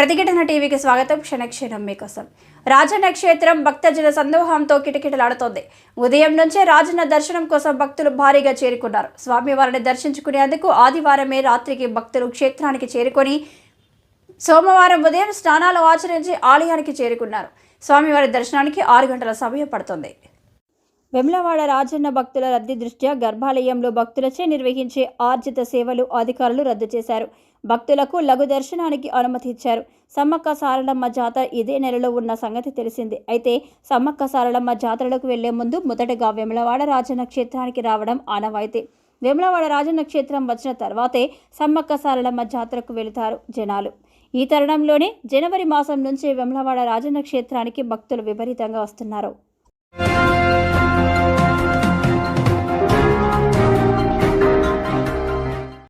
ప్రతిఘటన టీవీకి స్వాగతం. క్షణక్షణం మీకోసం. రాజన్న క్షేత్రం భక్తజన సందోహంతో కిటకిటలాడుతోంది. ఉదయం నుంచే రాజన్న దర్శనం కోసం భక్తులు భారీగా చేరుకున్నారు. స్వామివారిని దర్శించుకునేందుకు ఆదివారమే రాత్రికి భక్తులు క్షేత్రానికి చేరుకొని సోమవారం ఉదయం స్నానాలు ఆచరించి ఆలయానికి చేరుకున్నారు. స్వామివారి దర్శనానికి 6 గంటల సమయం పడుతుంది. వేములవాడ రాజన్న భక్తుల రద్దీ దృష్ట్యా గర్భాలయంలో భక్తులచే నిర్వహించే ఆర్జిత సేవలు అధికారులు రద్దు చేశారు. భక్తులకు లఘు దర్శనానికి అనుమతి ఇచ్చారు. సమ్మక్క సారలమ్మ జాతర ఇదే నెలలో ఉన్న సంగతి తెలిసిందే. అయితే సమ్మక్క సారలమ్మ జాతరలకు వెళ్లే ముందు మొదటగా వేములవాడ రాజన్న క్షేత్రానికి రావడం ఆనవాయితీ. వేములవాడ రాజన్న క్షేత్రం వచ్చిన తర్వాతే సమ్మక్క సారలమ్మ జాతరకు వెళుతారు జనాలు. ఈ తరుణంలోనే జనవరి మాసం నుంచి వేములవాడ రాజన్న క్షేత్రానికి భక్తులు విపరీతంగా వస్తున్నారు.